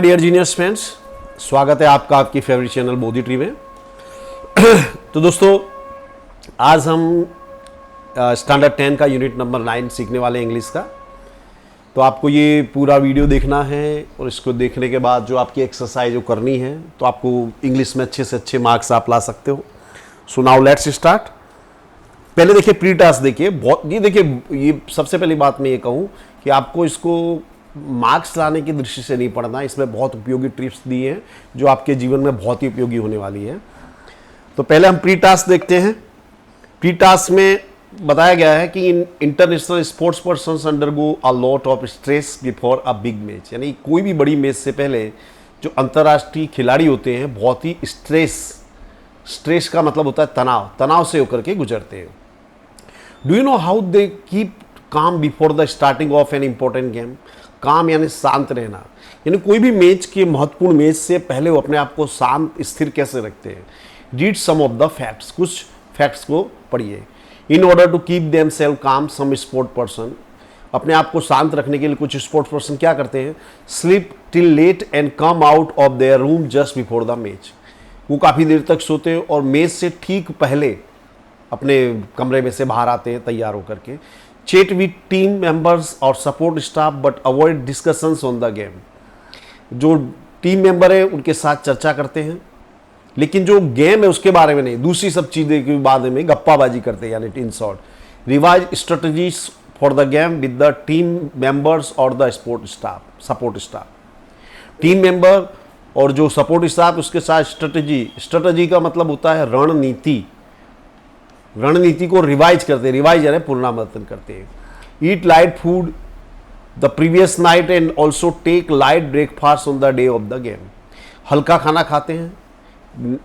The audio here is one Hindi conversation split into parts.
डियर जीनियर्स फ्रेंड्स, स्वागत है आपका आपकी फेवरेट चैनल बोधी ट्री में। तो दोस्तों, आज हम स्टैंडर्ड 10 का यूनिट नंबर 9 सीखने वाले हैं इंग्लिश का। तो आपको ये पूरा वीडियो देखना है और इसको देखने के बाद जो आपकी एक्सरसाइज जो करनी है तो आपको इंग्लिश में अच्छे से अच्छे मार्क्स आप ला सकते हो। So now let's start. पहले देखिए प्री टास्क देखिए, ये सबसे पहली बात मैं ये कहूँ कि आपको इसको मार्क्स लाने की दृष्टि से नहीं पढ़ना। इसमें बहुत उपयोगी टिप्स दी हैं जो आपके जीवन में बहुत ही उपयोगी होने वाली है। तो पहले हम प्री टास्क देखते हैं। प्री टास्क में बताया गया है कि international sports persons undergo a lot of stress before a big match, यानी कोई भी बड़ी मैच से पहले जो अंतर्राष्ट्रीय खिलाड़ी होते हैं बहुत ही स्ट्रेस का मतलब होता है तनाव से होकर के गुजरते हैं। Do you know how they keep calm before the starting of an important game? काम यानी शांत रहना, यानी कोई भी मैच के महत्वपूर्ण मैच से पहले वो अपने आप को शांत स्थिर कैसे रखते हैं। Read some of the facts, कुछ फैक्ट्स को पढ़िए। In order to keep them self calm some sport person, अपने आप को शांत रखने के लिए कुछ स्पोर्ट्स पर्सन क्या करते हैं? Sleep till late and come out of their room just before the match, वो काफ़ी देर तक सोते हैं और मैच से ठीक पहले अपने कमरे में से बाहर आते हैं तैयार होकर के। चैट विद टीम मेंबर्स और support staff but avoid discussions on the game, जो टीम मेंबर है उनके साथ चर्चा करते हैं लेकिन जो गेम है उसके बारे में नहीं, दूसरी सब चीज़ें के बारे में गप्पाबाजी करते हैं। यानी in short revise strategies for the game with the team members और the support staff. Team member और जो सपोर्ट स्टाफ उसके साथ स्ट्रेटजी का मतलब होता है रणनीति को रिवाइज करते हैं, रिवाइज यानी पुनरावर्तन करते हैं। Eat light food the previous night and also take light breakfast on the day of the game, हल्का खाना खाते हैं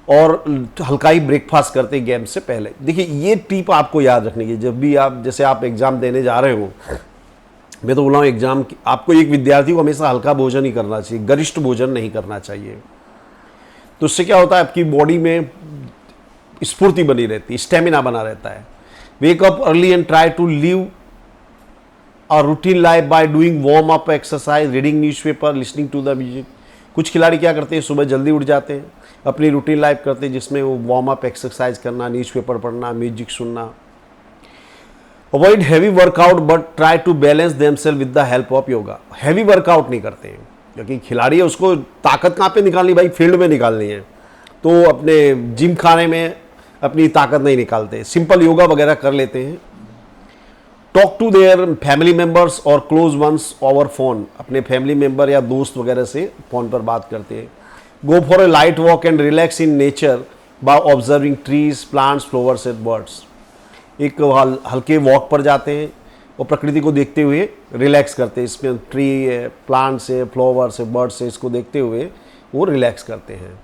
और हल्का ही ब्रेकफास्ट करते हैं गेम से पहले। देखिए ये टिप आपको याद रखनी है जब भी आप, जैसे आप एग्जाम देने जा रहे हो। मैं तो बोला हूँ एग्जाम आपको, एक विद्यार्थी को हमेशा हल्का भोजन ही करना चाहिए, गरिष्ठ भोजन नहीं करना चाहिए। तो उससे क्या होता है, आपकी बॉडी में स्फूर्ति बनी रहती है, स्टेमिना बना रहता है। Wake up early and try to live a routine life by doing warm up exercise, reading newspaper, listening to the music. कुछ खिलाड़ी क्या करते हैं, सुबह जल्दी उठ जाते हैं, अपनी रूटीन लाइफ करते हैं जिसमें वो वार्म अप एक्सरसाइज करना, न्यूज़पेपर पढ़ना, म्यूजिक सुनना। Avoid heavy workout but try to balance themselves with the help of yoga. Heavy workout नहीं करते हैं क्योंकि खिलाड़ी है उसको ताकत कहाँ पे निकालनी भाई, फील्ड में निकालनी है, तो अपने जिम खाने में अपनी ताकत नहीं निकालते, सिंपल योगा वगैरह कर लेते हैं। Talk to their family members और क्लोज वंस ओवर फोन, अपने फैमिली मेंबर या दोस्त वगैरह से फ़ोन पर बात करते हैं। Go for a light walk and relax in nature by observing trees, plants, flowers and birds. एक हल्के वॉक पर जाते हैं और प्रकृति को देखते हुए रिलैक्स करते हैं। इसमें ट्री है, प्लांट्स है, फ्लावर्स है, बर्ड्स है, इसको देखते हुए वो रिलैक्स करते हैं।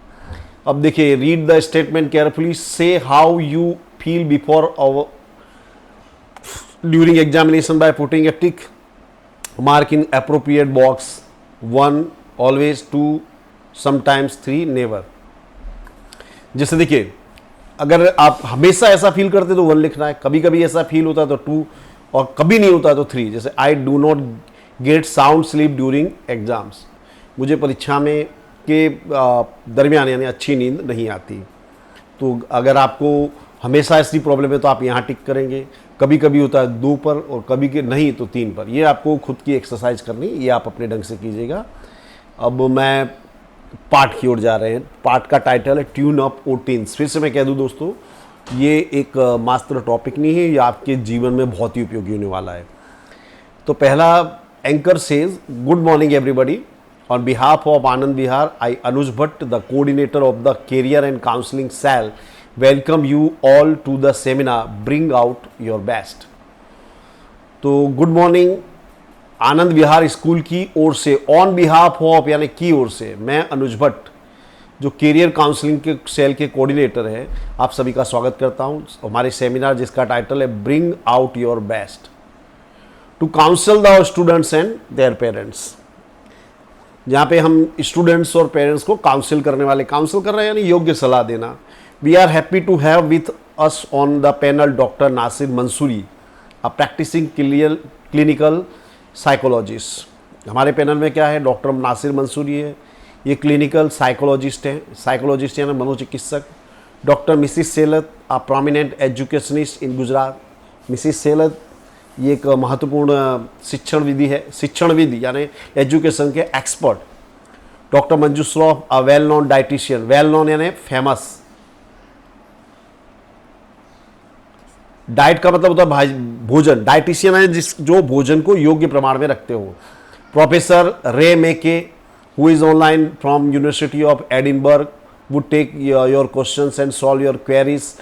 अब देखिए, रीड द स्टेटमेंट केयरफुली, से how you feel before during examination by putting a tick mark in appropriate box, 1 always, 2 sometimes, 3 never. जैसे देखिए, अगर आप हमेशा ऐसा फील करते तो 1 लिखना है, कभी कभी ऐसा फील होता तो 2 और कभी नहीं होता तो 3। जैसे आई do not gate sound sleep during exams, मुझे परीक्षा में के दरमियान यानी अच्छी नींद नहीं आती। तो अगर आपको हमेशा ऐसी प्रॉब्लम है तो आप यहाँ टिक करेंगे, कभी कभी होता है 2 पर और कभी के नहीं तो 3 पर। ये आपको खुद की एक्सरसाइज करनी, ये आप अपने ढंग से कीजिएगा। अब मैं पाठ की ओर जा रहे हैं। पाठ का टाइटल है ट्यून अप ओ टीन्स। फिर से मैं कह दूं दोस्तों, ये एक मात्र टॉपिक नहीं है, ये आपके जीवन में बहुत ही उपयोगी होने वाला है। तो पहला, anchor says good morning everybody, on behalf of Anand Vihar, I Anuj Bhatt, the coordinator of the Career and Counseling Cell, welcome you all to the seminar Bring Out Your Best। तो good morning Anand Vihar school की ओर से, ऑन बिहाफ ऑफ यानी की ओर से, मैं अनुज भट्ट जो कैरियर काउंसलिंग के सेल के कोऑर्डिनेटर हैं, आप सभी का स्वागत करता हूं हमारे सेमिनार जिसका टाइटल है bring out your best to counsel the students and their parents. जहाँ पे हम स्टूडेंट्स और पेरेंट्स को काउंसिल करने वाले, काउंसिल कर रहे हैं यानी योग्य सलाह देना। We are happy to have with us on the panel doctor Nasir Mansuri, a practising clinical psychologist. हमारे पैनल में क्या है, डॉक्टर नासिर मंसूरी है, ये क्लिनिकल साइकोलॉजिस्ट हैं, साइकोलॉजिस्ट यानी मनोचिकित्सक। डॉक्टर मिसिस सेलत, आ प्रोमिनेंट एजुकेशनिस्ट इन गुजरात। मिसिस सेलत ये एक महत्वपूर्ण शिक्षणविद यानी एजुकेशन के expert. Doctor Manju Shroff, a well known dietitian, well known यानी फेमस। डाइट का मतलब होता है भोजन, डाइटिशियन है जो भोजन को योग्य प्रमाण में रखते हो। Professor Ray McKay, who is online from University of Edinburgh, would take your questions and solve your queries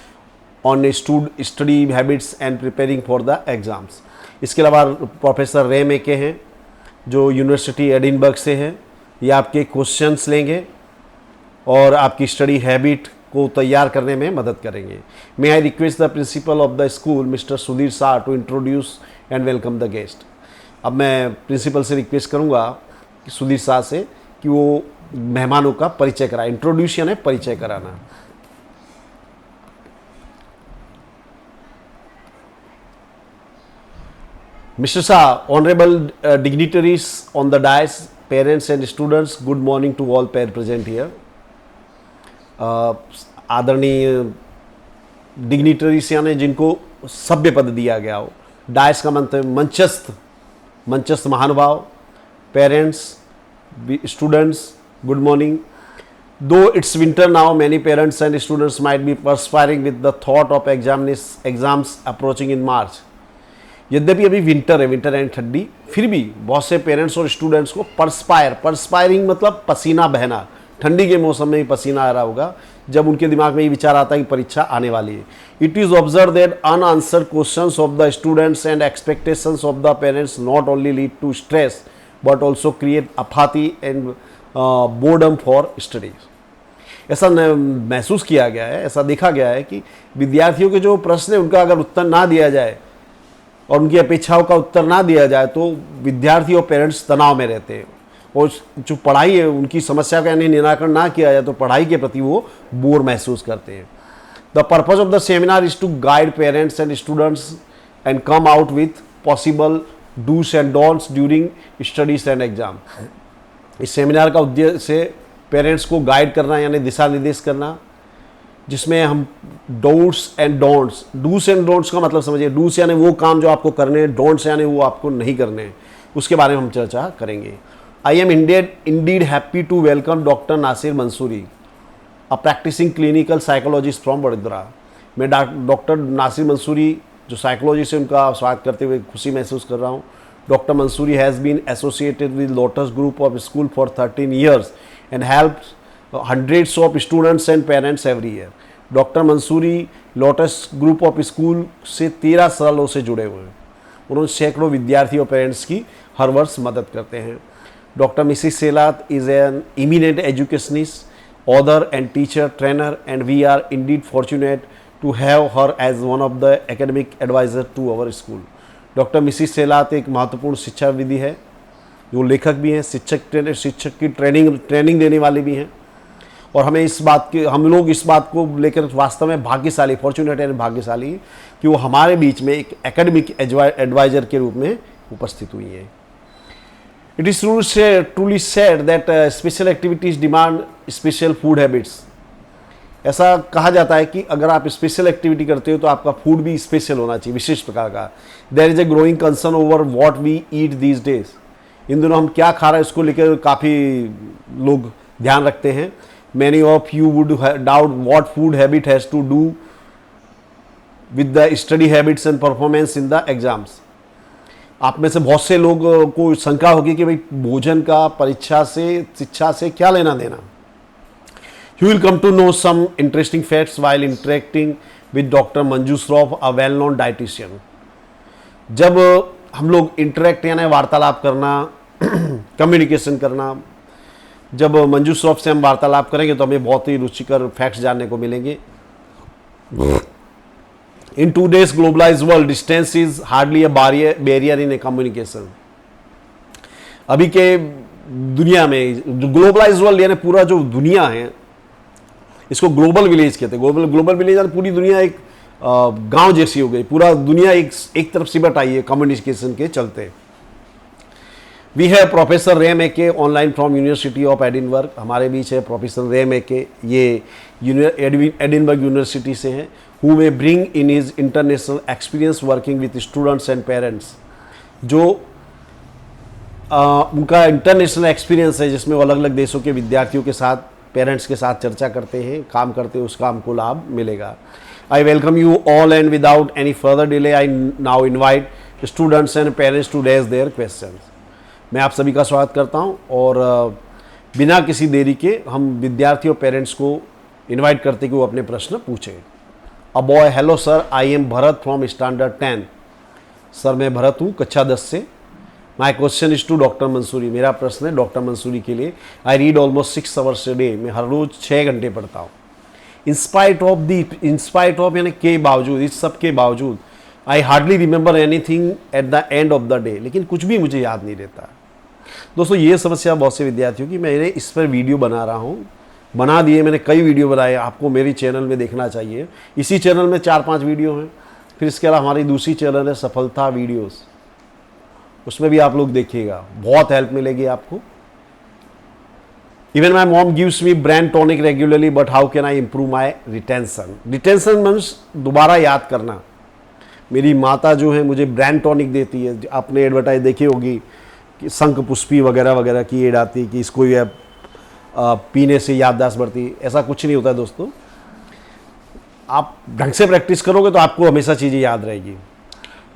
on study habits and preparing for the exams. इसके अलावा प्रोफेसर रे मेके हैं जो यूनिवर्सिटी एडिनबर्ग से हैं, ये आपके क्वेश्चंस लेंगे और आपकी स्टडी हैबिट को तैयार करने में मदद करेंगे। May I request the principal of the school mister Sudhir Shah to introduce and welcome the guest. अब मैं प्रिंसिपल से रिक्वेस्ट करूंगा कि सुधीर शाह से कि वो मेहमानों का परिचय कराए। इंट्रोड्यूस यानी परिचय कराना। Mr. Shah, honorable dignitaries on the dais, parents and students, good morning to all pair present here. आदरणीय डिग्निटरीज यानी जिनको सभ्य पद दिया गया हो, डायस का मतलब मंचस्थ महानुभाव, parents, students, good morning. Though it's winter now, many parents and students might be perspiring with the thought of exams approaching in March. यद्यपि अभी विंटर है, विंटर एंड ठंडी, फिर भी बहुत से पेरेंट्स और स्टूडेंट्स को परस्पायरिंग मतलब पसीना बहना, ठंडी के मौसम में ही पसीना आ रहा होगा जब उनके दिमाग में ये विचार आता है कि परीक्षा आने वाली है. It is observe that unanswered questions of the students and expectations of the parents not only lead to stress but also create apathy and boredom for studies. ऐसा महसूस किया गया है, ऐसा देखा गया है कि विद्यार्थियों के जो प्रश्न है उनका अगर उत्तर ना दिया जाए और उनकी अपेक्षाओं का उत्तर ना दिया जाए तो विद्यार्थी और पेरेंट्स तनाव में रहते हैं और जो पढ़ाई है उनकी समस्या का यानी निराकरण ना किया जाए तो पढ़ाई के प्रति वो बोर महसूस करते हैं. The purpose of the seminar is to guide parents and students and come out with possible dos and don'ts during studies and exam. इस सेमिनार का उद्देश्य पेरेंट्स को गाइड करना यानी दिशा निर्देश करना, जिसमें हम don'ts and don'ts, dos and don'ts का मतलब समझिए. डूस यानी वो काम जो आपको करने हैं, डोंट्स यानी वो आपको नहीं करने हैं, उसके बारे में हम चर्चा करेंगे. I am indeed happy to welcome doctor Nasir Mansuri, a practising clinical psychologist from Vadodara. मैं डॉक्टर नासिर मंसूरी जो साइकोलॉजिस्ट है उनका स्वागत करते हुए खुशी महसूस कर रहा हूँ. Doctor Mansuri has been associated with Lotus group of school for 13 years and helped hundreds of students and parents every year. Doctor Mansuri Lotus group of school से 13 सालों से जुड़े हुए हैं. उन्होंने सैकड़ों विद्यार्थी और पेरेंट्स की हर वर्ष मदद करते हैं. Doctor missus Selat is an eminent educationist, author and teacher trainer and we are indeed fortunate to have her as one of the academic adviser to our school. Doctor missus Selat एक महत्वपूर्ण शिक्षाविदी है, जो लेखक भी हैं, शिक्षक की ट्रेनिंग देने वाले भी हैं. और हम लोग इस बात को लेकर वास्तव में भाग्यशाली, फॉर्चुनेट एंड भाग्यशाली कि वो हमारे बीच में एक एकेडमिक एडवाइजर के रूप में उपस्थित हुई हैं. It is truly said that special activities demand special food habits. ऐसा कहा जाता है कि अगर आप स्पेशल एक्टिविटी करते हो तो आपका फूड भी स्पेशल होना चाहिए, विशेष प्रकार का. There is a growing concern over what we eat these days. इन दिनों हम क्या खा रहे हैं इसको लेकर काफ़ी लोग ध्यान रखते हैं. Many of you would doubt what food habit has to do with the study habits and performance in the exams. आप में से बहुत से लोग को शंका होगी कि भाई भोजन का परीक्षा से, शिक्षा से क्या लेना देना. You will come to know some interesting facts while interacting with doctor Manju Shroff, a well known dietitian. जब हम लोग इंटरेक्ट यानी वार्तालाप करना, कम्युनिकेशन करना, जब मंजू श्रॉफ से हम वार्तालाप करेंगे तो हमें बहुत ही रुचिकर फैक्ट्स जानने को मिलेंगे. In today's globalised world distance is hardly a barrier in A communication. अभी के दुनिया में जो ग्लोबलाइज्ड वर्ल्ड यानी पूरा जो दुनिया है इसको ग्लोबल विलेज कहते हैं. ग्लोबल विलेज यानी पूरी दुनिया एक गांव जैसी हो गई, पूरा दुनिया एक तरफ सिमट आई है कम्युनिकेशन के चलते. We have professor Ray McKay online from University of Edinburgh. हमारे बीच है प्रोफेसर रेम एके, ये एडिनबर्ग यूनिवर्सिटी से हैं। Who may bring in his international experience working with students and parents. जो उनका इंटरनेशनल एक्सपीरियंस है जिसमें वो अलग अलग देशों के विद्यार्थियों के साथ, पेरेंट्स के साथ चर्चा करते हैं, काम करते हैं, उसका हमको लाभ मिलेगा। I welcome you all and without any further delay I now invite students and parents to raise their questions. मैं आप सभी का स्वागत करता हूं और बिना किसी देरी के हम विद्यार्थी और पेरेंट्स को इनवाइट करते कि वो अपने प्रश्न पूछें। A boy, hello sir, I am Bharat from standard 10। Sir मैं भरत हूँ कक्षा 10 से। My question is to doctor Mansuri. मेरा प्रश्न है डॉक्टर मंसूरी के लिए। I read almost 6 hours a day. मैं हर रोज 6 घंटे पढ़ता हूँ। इंस्पाइट ऑफ यानी के बावजूद, इस सब के बावजूद, I hardly remember anything at the end of the day. लेकिन कुछ भी मुझे याद नहीं रहता। दोस्तों ये समस्या बहुत से विद्यार्थियों की। मैंने इस पर वीडियो बना रहा हूँ, बना दिए, मैंने कई वीडियो बनाए, आपको मेरी चैनल में देखना चाहिए। इसी चैनल में 4-5 वीडियो हैं। फिर इसके अलावा हमारी दूसरी चैनल है सफलता वीडियोस, उसमें भी आप लोग देखिएगा, बहुत हेल्प मिलेगी आपको। Even my mom gives me brand tonic regularly, but how can I improve my retention. Retention means दोबारा याद करना। मेरी माता जो है मुझे ब्रांड टॉनिक देती है। आपने एडवर्टाइज देखी होगी कि शंख पुष्पी वगैरह वगैरह की एड आती कि इसको ये पीने से याददाश्त बढ़ती। ऐसा कुछ नहीं होता है दोस्तों। आप ढंग से प्रैक्टिस करोगे तो आपको हमेशा चीज़ें याद रहेगी।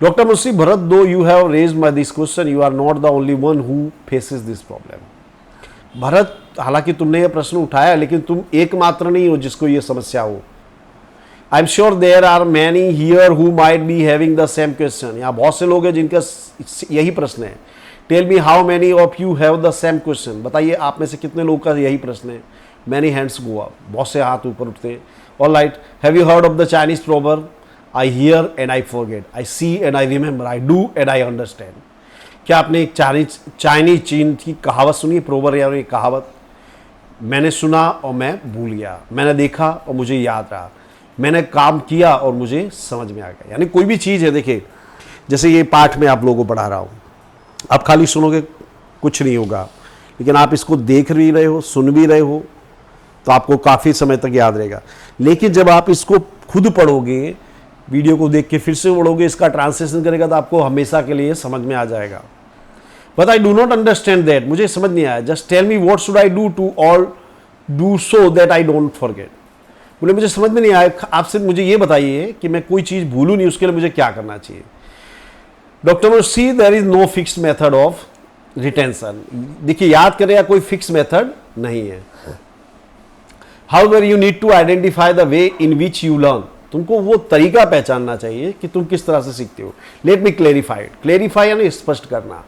Doctor Munshi Bharat, though you have raised my this question, you are not the only one who faces this problem. Bharat, हालांकि तुमने ये प्रश्न उठाया लेकिन तुम एकमात्र नहीं हो जिसको ये समस्या हो। I am sure there are many here who might be having the same question. यहाँ बहुत से लोग हैं जिनका यही प्रश्न है। Tell me how many of you have the same question. बताइए आप में से कितने लोग का यही प्रश्न है। मैनी हैंड्स गो अप, बहुत से हाथ ऊपर उठते हैं। Alright, have you heard of the Chinese proverb, I hear and I forget, I see and I remember, I do and I understand. क्या आपने एक चीन की कहावत सुनी है, प्रोवर्ब या एक कहावत? मैंने सुना और मैं भूल गया, मैंने देखा और मुझे याद रहा, मैंने काम किया और मुझे समझ में आ गया। यानी कोई भी चीज़ है, देखिए जैसे ये पाठ में आप लोगों को पढ़ा रहा हूँ, आप खाली सुनोगे कुछ नहीं होगा, लेकिन आप इसको देख भी रहे हो, सुन भी रहे हो, तो आपको काफ़ी समय तक याद रहेगा। लेकिन जब आप इसको खुद पढ़ोगे, वीडियो को देख के फिर से पढ़ोगे, इसका ट्रांसलेशन करेगा, तो आपको हमेशा के लिए समझ में आ जाएगा। But I do not understand that, मुझे समझ नहीं आया। Just tell me what should I do to all do so that I don't forget. बोले मुझे समझ में नहीं आया, आपसे मुझे ये बताइए कि मैं कोई चीज़ भूलूँ नहीं, उसके लिए मुझे क्या करना चाहिए। Doctor see there is no fixed method of retention. देखिए याद करेगा कोई फिक्स मेथड नहीं है। However you need to identify the way in which you learn. तुमको वो तरीका पहचानना चाहिए कि तुम किस तरह से सीखते हो। Let me clarified. क्लेरिफाई यानी स्पष्ट करना,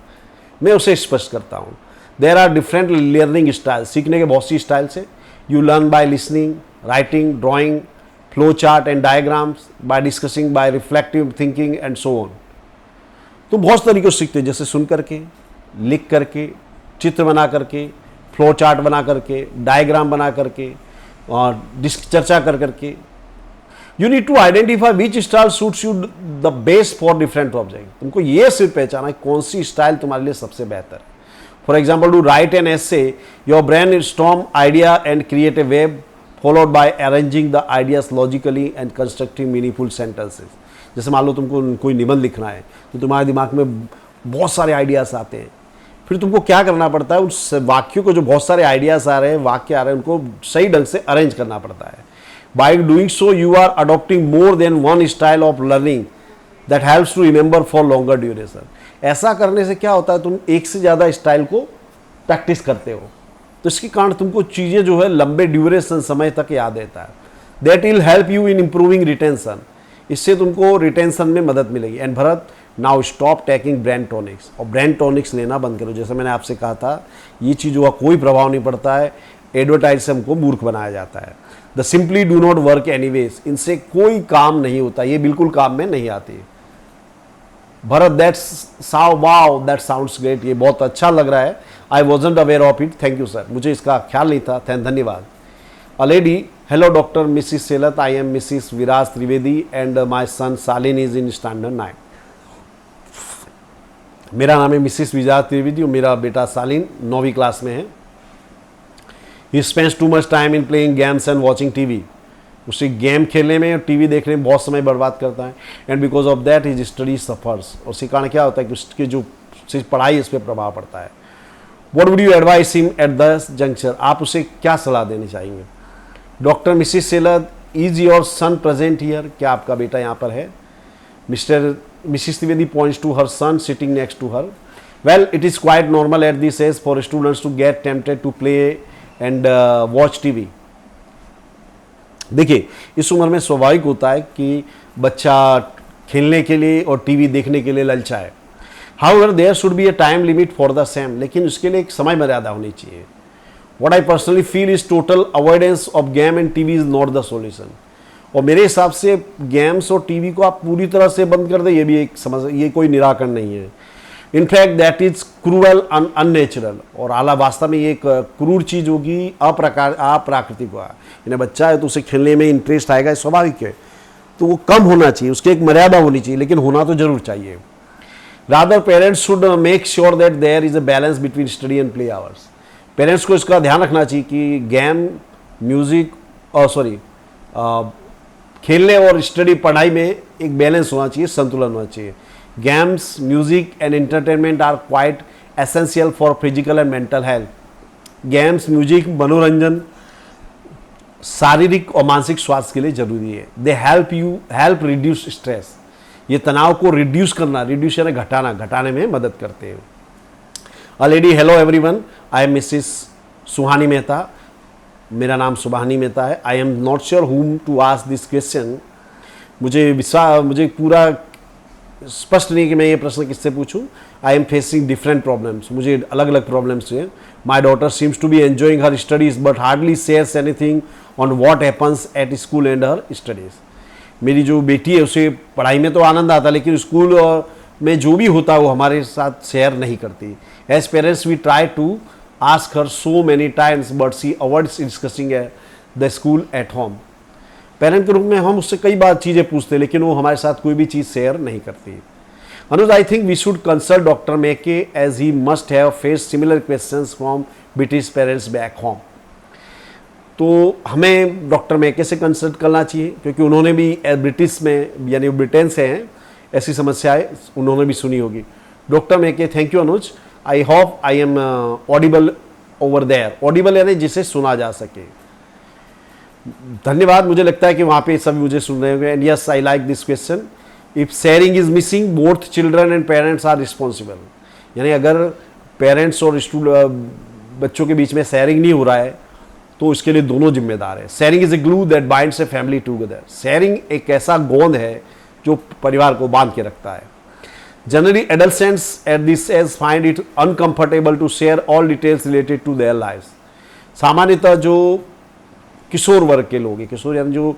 मैं उसे स्पष्ट करता हूँ। There are different learning style, सीखने के बहुत सी स्टाइल्स है। You learn by listening, writing, drawing, flow chart and diagrams, by discussing, by reflective thinking and so on. तुम बहुत तरीकों से सीखते हो, जैसे सुन करके, लिख करके, चित्र बना करके, फ्लो चार्ट बना करके, डायग्राम बना करके और चर्चा कर करके। You need to identify which style suits you the best for different object. तुमको ये सिर्फ पहचाना है कौन सी स्टाइल तुम्हारे लिए सबसे बेहतर है। For example, to write an essay, your brain storm idea and create a web followed by arranging the ideas logically and constructing meaningful sentences. जैसे मान लो तुमको कोई निबंध लिखना है, तो तुम्हारे दिमाग में बहुत सारे आइडियाज़ आते हैं। फिर तुमको क्या करना पड़ता है, उस वाक्यों को, जो बहुत सारे आइडियाज़ आ रहे हैं, वाक्य आ रहे हैं, उनको सही ढंग से अरेंज करना पड़ता है। By doing so you are adopting more than one style of learning that helps to remember for longer duration. ऐसा करने से क्या होता है, तुम एक से ज़्यादा स्टाइल को प्रैक्टिस करते हो, तो इसके कारण तुमको चीज़ें जो है लंबे ड्यूरेशन समय तक याद रहता है। That will help you in improving retention. इससे तुमको रिटेंशन में मदद मिलेगी। And Bharat, now stop taking brain tonics. और ब्रेन टॉनिक्स लेना बंद करो। जैसे मैंने आपसे कहा था, ये चीज़ों का कोई प्रभाव नहीं पड़ता है। एडवर्टाइज से हमको मूर्ख बनाया जाता है। The simply do not work anyways, इनसे कोई काम नहीं होता, ये बिल्कुल काम में नहीं आती। Bharat, wow that sounds great, ये बहुत अच्छा लग रहा है। आई wasn't aware of it, thank you sir, मुझे इसका ख्याल नहीं था, धन्यवाद। A lady, hello Dr. Mrs. Selat, I am Mrs. Viraj Trivedi and my son Salin is in standard 9. मेरा नाम है मिसिस विजया त्रिवेदी और मेरा बेटा सालिन 9वीं क्लास में है। He spends too much time in playing games and watching TV. उसे गेम खेलने में और टीवी देखने में बहुत समय बर्बाद करता है। And because of that his study suffers. और इसी कारण क्या होता है कि उसकी जो पढ़ाई इस पर प्रभाव पड़ता है। What would you advice him at the juncture? आप उसे क्या सलाह देनी चाहेंगे? Doctor Mrs seller, is your son present here? क्या आपका बेटा यहाँ पर है? Mrs. Trivedi points to her son sitting next to her. Well, it is quite normal at this age for students to get tempted to play and watch TV. देखिए, इस उम्र में स्वाभाविक होता है कि बच्चा खेलने के लिए और टीवी देखने के लिए ललचाए। However, there should be a time limit for the same. लेकिन उसके लिए एक समय मर्यादा होनी चाहिए। What I personally feel is total avoidance of game and TV is not the solution. और मेरे हिसाब से गेम्स और टीवी को आप पूरी तरह से बंद कर दें, ये भी एक ये कोई निराकरण नहीं है। In fact that is cruel unnatural. और आला वास्तव में ये एक क्रूर चीज़ होगी, अप्राकृतिक हुआ। इन्हें बच्चा है तो उसे खेलने में इंटरेस्ट आएगा, स्वाभाविक है, तो वो कम होना चाहिए, उसकी एक मर्यादा होनी चाहिए, लेकिन होना तो जरूर चाहिए। Rather parents should make sure that there is a balance between study and play hours. Parents को इसका ध्यान रखना चाहिए कि गेम, म्यूजिक और खेलने और स्टडी पढ़ाई में एक बैलेंस होना चाहिए, संतुलन होना चाहिए। Games, music and entertainment are quite essential for physical and mental health. Games, music, मनोरंजन शारीरिक और मानसिक स्वास्थ्य के लिए जरूरी है। They help reduce stress. ये तनाव को रिड्यूस करना, रिड्यूस यानी घटाने में मदद करते हैं। A lady, hello everyone, I am missus Suhani Mehta. मेरा नाम सुबहानी मेहता है। I am not sure whom to ask this question. मुझे पूरा स्पष्ट नहीं कि मैं ये प्रश्न किससे पूछूं। I am facing different problems. मुझे अलग अलग प्रॉब्लम्स हैं। My daughter seems to be enjoying her studies but hardly shares anything on what happens at school and her studies. मेरी जो बेटी है उसे पढ़ाई में तो आनंद आता, लेकिन स्कूल में जो भी होता है वो हमारे साथ शेयर नहीं करती। As parents we try to ask her so many times but she avoids discussing the school at home. Parent के रूप में हम उससे कई बार चीज़ें पूछते हैं, लेकिन वो हमारे साथ कोई भी चीज़ शेयर नहीं करती। Anuj, I think we should consult doctor Mackay as he must have face similar questions from British parents back home. तो हमें डॉक्टर मेके से कंसल्ट करना चाहिए, क्योंकि उन्होंने भी ब्रिटिश में यानी ब्रिटेन से हैं, ऐसी समस्याएं उन्होंने भी सुनी होगी। Doctor McKay, thank you Anuj. I hope I am audible over there. Audible यानी जिसे सुना जा सके। धन्यवाद। मुझे लगता है कि वहाँ पे सभी मुझे सुन रहे होंगे। And yes, I like this question. If sharing is missing, both children and parents are responsible. यानी अगर पेरेंट्स और बच्चों के बीच में शेयरिंग नहीं हो रहा है तो इसके लिए दोनों जिम्मेदार है। Sharing is a glue that binds a family together. Sharing एक ऐसा गोंद है जो परिवार को बांध के रखता है। Generally, adolescents at this age find it uncomfortable to share all details related to their lives. सामान्यतः जो किशोर वर्ग के लोग हैं, किशोर यानी जो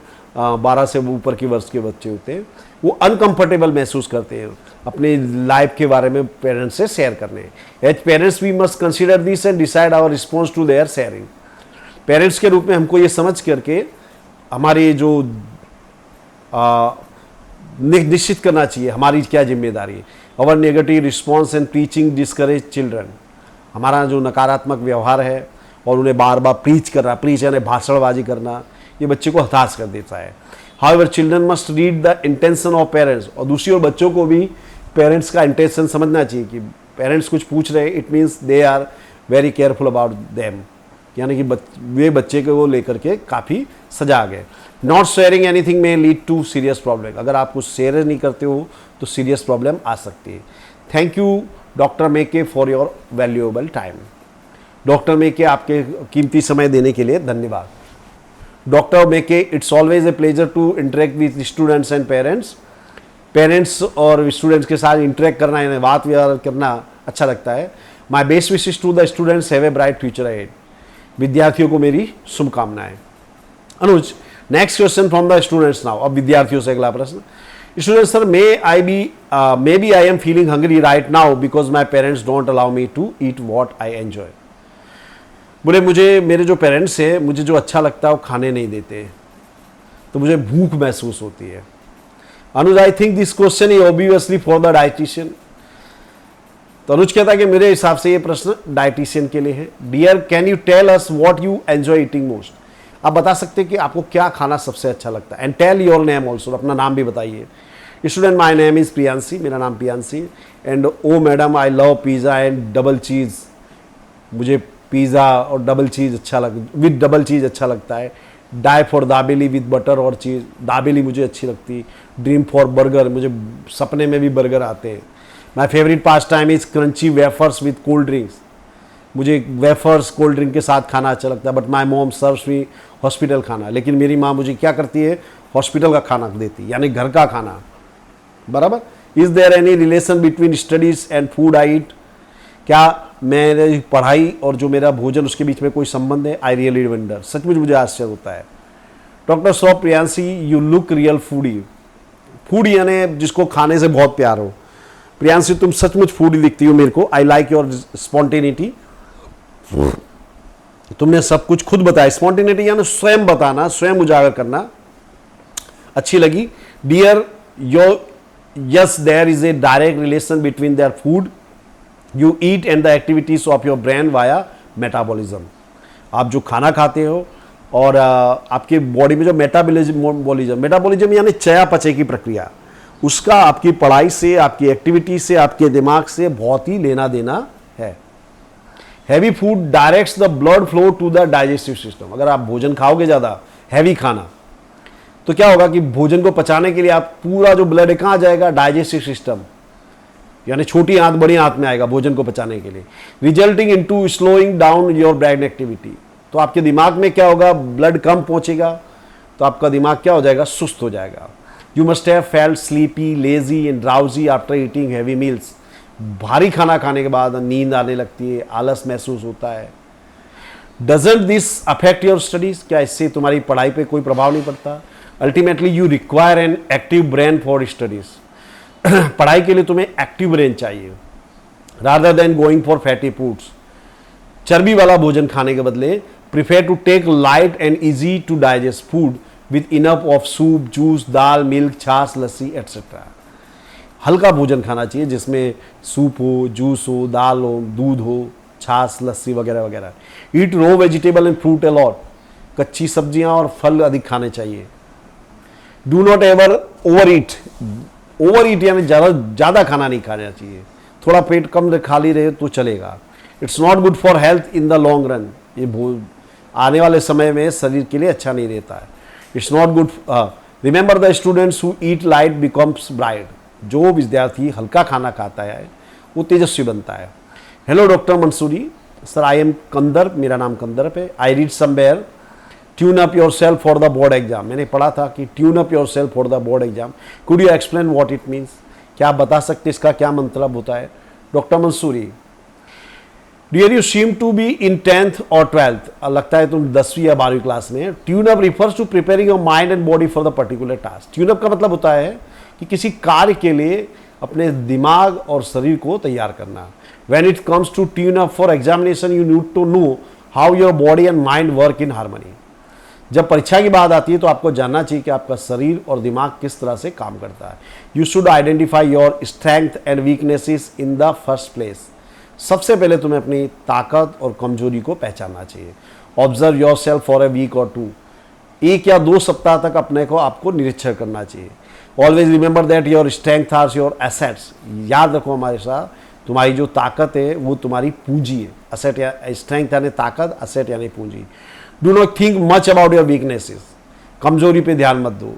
12 से ऊपर के वर्ष के बच्चे होते हैं, वो अनकंफर्टेबल महसूस करते हैं अपनी लाइफ के बारे में पेरेंट्स से शेयर करने। As parents we must consider this and decide our response to their sharing. Parents के रूप में हमको ये समझ करके हमारी जो निश्चित करना चाहिए हमारी क्या जिम्मेदारी है। Our negative response and teaching discourage children. हमारा जो नकारात्मक व्यवहार है और उन्हें बार बार प्रीच यानी भाषणबाजी करना, ये बच्चे को हताश कर देता है। However children must read the intention of parents. और दूसरी ओर बच्चों को भी पेरेंट्स का इंटेंशन समझना चाहिए कि पेरेंट्स कुछ पूछ रहे हैं, it means they are very careful about them. यानी कि वे बच्चे को लेकर के काफ़ी सजाग है। नॉट शेयरिंग एनीथिंग में लीड टू सीरियस प्रॉब्लम। अगर आप कुछ शेयर नहीं करते हो तो सीरियस प्रॉब्लम आ सकती है। Thank you doctor Mackay for your valuable time. Doctor Mackay, आपके कीमती समय देने के लिए धन्यवाद। Doctor Mackay, it's always a pleasure to interact with students and parents. Parents और स्टूडेंट्स के साथ इंटरेक्ट करना यानी बात व्यवहार करना अच्छा लगता है। My best wishes to the students have a bright future ahead. विद्यार्थियों को मेरी शुभकामनाएं। Anuj, next question from the students now. अब विद्यार्थियों से अगला प्रश्न। Students, sir may be I am feeling hungry right now because my parents don't allow me to eat what I enjoy. बोले मेरे जो पेरेंट्स हैं मुझे जो अच्छा लगता है वो खाने नहीं देते, तो मुझे भूख महसूस होती है। Anuj, I think this question is obviously for the dietitian. तो अनुज कहता है कि मेरे हिसाब से ये प्रश्न डाइटिशियन के लिए है। Dear can you tell us what you enjoy eating most. आप बता सकते हैं कि आपको क्या खाना सबसे अच्छा लगता है। And tell your name also, अपना नाम भी बताइए। Student, my name is Priyanshi, मेरा नाम प्रियांशी। And oh madam, I love pizza and double cheese. मुझे पिज़्ज़ा और डबल चीज़ अच्छा विद डबल चीज़ अच्छा लगता है। Die for dabeli with butter और चीज़, दाबेली मुझे अच्छी लगती। ड्रीम फॉर बर्गर, मुझे सपने में भी बर्गर आते हैं। My favourite pass time is crunchy wafers with cold drinks. मुझे वेफर्स कोल्ड ड्रिंक के साथ खाना अच्छा लगता है। But my mom serves me hospital खाना, लेकिन मेरी माँ मुझे क्या करती है, हॉस्पिटल का खाना देती, यानी घर का खाना। बराबर। Is there any relation between studies and food I eat. क्या मेरी पढ़ाई और जो मेरा भोजन उसके बीच में कोई संबंध है? आई रियली वंडर, सचमुच मुझे आश्चर्य होता है। Doctor so Priyanshi, you look real foodie. Food यानी जिसको खाने से बहुत प्यार हो। प्रियांशी, तुम सचमुच फूडी दिखती हो मेरे को। I like your spontaneity. तुमने सब कुछ खुद बताया। स्पॉन्टेनिटी यानी स्वयं बताना, स्वयं उजागर करना, अच्छी लगी। Dear your, yes there is a direct relation between their food you eat and the activities of your brain via metabolism. आप जो खाना खाते हो और आपके बॉडी में जो मेटाबॉलिज्म यानी चयापचय की प्रक्रिया, उसका आपकी पढ़ाई से, आपकी एक्टिविटी से, आपके दिमाग से बहुत ही लेना देना है। Heavy food directs the blood flow to the digestive system. अगर आप भोजन खाओगे ज़्यादा हैवी खाना, तो क्या होगा कि भोजन को पचाने के लिए आप पूरा जो ब्लड है कहाँ जाएगा? डाइजेस्टिव सिस्टम, यानी छोटी आंत बड़ी आंत में आएगा भोजन को पचाने के लिए। Resulting into slowing down your brain activity. तो आपके दिमाग में क्या होगा? ब्लड कम पहुंचेगा तो आपका दिमाग क्या हो जाएगा? सुस्त हो जाएगा। You must have felt sleepy, lazy and drowsy after eating heavy meals. भारी खाना खाने के बाद नींद आने लगती है, आलस महसूस होता है। Doesn't this affect your studies? क्या इससे तुम्हारी पढ़ाई पे कोई प्रभाव नहीं पड़ता? Ultimately you require an active brain for studies. पढ़ाई के लिए तुम्हें एक्टिव ब्रेन चाहिए, rather than going for fatty foods. चर्बी वाला भोजन खाने के बदले prefer to take light and easy to digest food with enough of soup, juice, dal, milk, chaas, lassi etcetera. हल्का भोजन खाना चाहिए जिसमें सूप हो, जूस हो, दाल हो, दूध हो, छाछ, लस्सी वगैरह वगैरह। ईट रो वेजिटेबल एंड फ्रूट अलॉट। कच्ची सब्जियां और फल अधिक खाने चाहिए। Do not ever over eat. Over ईट यानी ज़्यादा खाना नहीं खाना चाहिए। थोड़ा पेट कम खाली रहे तो चलेगा। It's not good for health in the long run. ये आने वाले समय में शरीर के लिए अच्छा नहीं रहता है। It's not good. Remember the students who eat light becomes bright. जो विद्यार्थी हल्का खाना खाता है वो तेजस्वी बनता है। Hello doctor Mansuri, sir I am Kandar, मेरा नाम कंदर है। I read somewhere tune up yourself for the board exam. मैंने पढ़ा था कि tune up yourself for the board exam. Could you explain what it means? क्या आप बता सकते इसका क्या मतलब होता है? Doctor Mansuri, dear you seem to be in 10th और 12th। लगता है तुम 10वीं या 12वीं क्लास में। Tune up refers to preparing your mind and body for the particular task. Tune up का मतलब होता है कि किसी कार्य के लिए अपने दिमाग और शरीर को तैयार करना। When it comes to tune up for examination you need to know how your body and mind work in harmony. जब परीक्षा की बात आती है तो आपको जानना चाहिए कि आपका शरीर और दिमाग किस तरह से काम करता है। You should identify your strength and weaknesses in the first place. सबसे पहले तुम्हें अपनी ताकत और कमजोरी को पहचानना चाहिए। Observe yourself for a week और 2। 1 या 2 सप्ताह तक अपने को आपको निरीक्षण करना चाहिए। Always remember that your strength are your assets. याद रखो हमारे साथ, तुम्हारी जो ताकत है वो तुम्हारी पूंजी है। एसेट या स्ट्रेंथ यानी ताकत, एसेट यानी पूंजी। Do not think much about your weaknesses. कमजोरी पे ध्यान मत दो।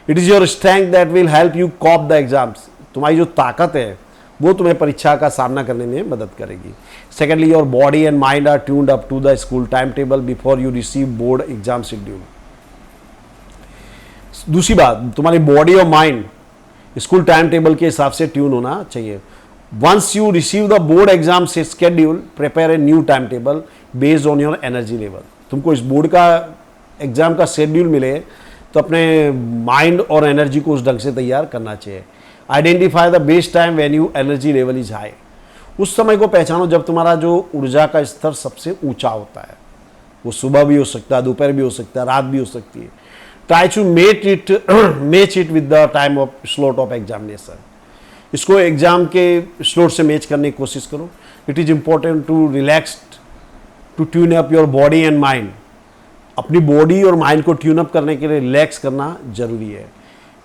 It is your strength that will help you cope the exams. तुम्हारी जो ताकत है वो तुम्हें परीक्षा का सामना करने में मदद करेगी। Secondly, your body and mind are tuned up to the school time table before you receive board exam schedule. दूसरी बात, तुम्हारी बॉडी और माइंड स्कूल टाइम टेबल के हिसाब से ट्यून होना चाहिए। Once you receive the board exam schedule, prepare a new time table based on your energy level. तुमको इस बोर्ड का एग्जाम का शेड्यूल मिले तो अपने माइंड और एनर्जी को उस ढंग से तैयार करना चाहिए। Identify the best time when you energy level is high. उस समय को पहचानो जब तुम्हारा जो ऊर्जा का स्तर सबसे ऊंचा होता है। वो सुबह भी हो सकता है, दोपहर भी हो सकता है, रात भी हो सकती है। Try to match it with the time of slot of examination. इसको एग्जाम के स्लोट से मैच करने की कोशिश करो. It is important to relax, to tune up your body and mind. अपनी बॉडी और माइंड को ट्यून अप करने के लिए रिलैक्स करना जरूरी है.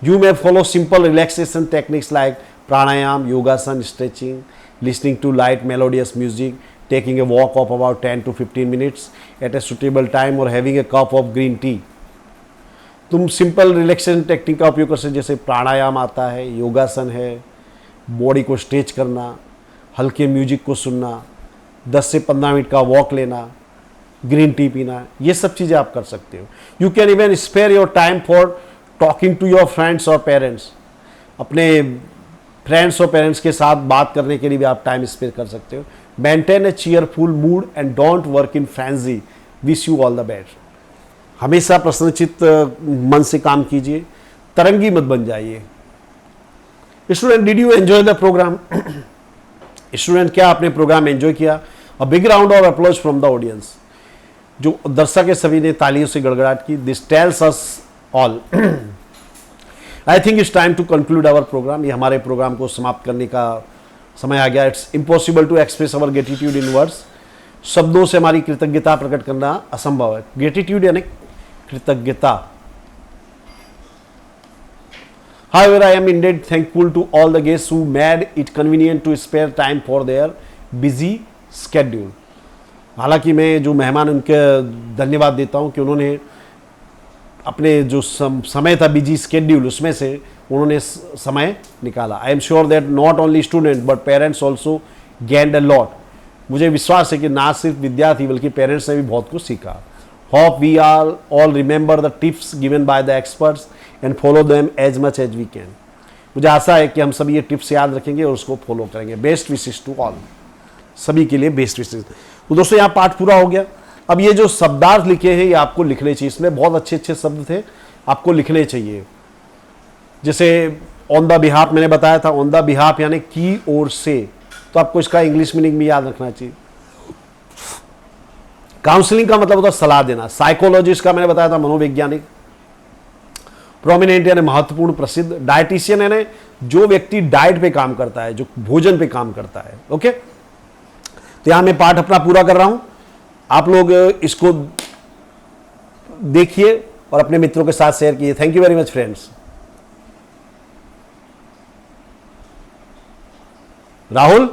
You may follow simple relaxation techniques like pranayama, yogasana, stretching, listening to light melodious music, taking a walk of about 10 to 15 minutes at a suitable time or having a cup of green tea. तुम सिंपल रिलैक्सेशन टेक्निक का उपयोग कर सकते, जैसे प्राणायाम आता है, योगासन है, बॉडी को स्ट्रेच करना, हल्के म्यूजिक को सुनना, 10 से 15 मिनट का वॉक लेना, ग्रीन टी पीना, ये सब चीज़ें आप कर सकते हो. You can even spare your time for talking to your friends और पेरेंट्स. अपने फ्रेंड्स और पेरेंट्स के साथ बात करने के लिए भी आप टाइम स्पेयर कर सकते हो. Maintain A cheerful mood and don't work in frenzy. Wish you all the best. हमेशा प्रसन्नचित्त मन से काम कीजिए, तरंगी मत बन जाइए. Student, did you enjoy the program? Student, क्या आपने प्रोग्राम एंजॉय किया? A big round of applause from the audience. जो दर्शक है सभी ने तालियों से गड़गड़ाहट की. This tells us all. I think it's time to conclude our program. ये हमारे प्रोग्राम को समाप्त करने का समय आ गया. It's impossible to express our gratitude in words. शब्दों से हमारी कृतज्ञता प्रकट करना असंभव है. ग्रेटिट्यूड यानी कृतज्ञता. However, I am indeed thankful to all the guests who made it convenient to spare time for their busy schedule. हालांकि मैं जो मेहमान उनके धन्यवाद देता हूं कि उन्होंने अपने जो समय था बिजी स्केड्यूल, उसमें से उन्होंने समय निकाला. आई am sure that not only student but parents also gained a lot. मुझे विश्वास है कि ना सिर्फ विद्यार्थी बल्कि पेरेंट्स ने भी बहुत कुछ सीखा. Hope we are all remember the tips given by the experts and follow them as much as we can. मुझे आशा है कि हम सभी ये टिप्स याद रखेंगे और उसको फॉलो करेंगे. Best wishes to all. सभी के लिए बेस्ट विशेष. तो दोस्तों, यहाँ पाठ पूरा हो गया. अब ये जो शब्दार्थ लिखे हैं ये आपको लिखने चाहिए. इसमें बहुत अच्छे अच्छे शब्द थे, आपको लिखने चाहिए. जैसे ऑन द बिहाफ मैंने बताया था. ऑन द बिहाफ यानी की ओर से, तो आपको इसका इंग्लिश मीनिंग भी याद रखना चाहिए. काउंसलिंग का मतलब होता है सलाह देना. साइकोलॉजिस्ट का मैंने बताया था मनोवैज्ञानिक. प्रोमिनेंट यानी महत्वपूर्ण, प्रसिद्ध. डाइटिशियन यानी जो व्यक्ति डाइट पे काम करता है, जो भोजन पे काम करता है. ओके, तो यहां मैं पाठ अपना पूरा कर रहा हूं. आप लोग इसको देखिए और अपने मित्रों के साथ शेयर कीजिए. Thank you very much friends. Rahul.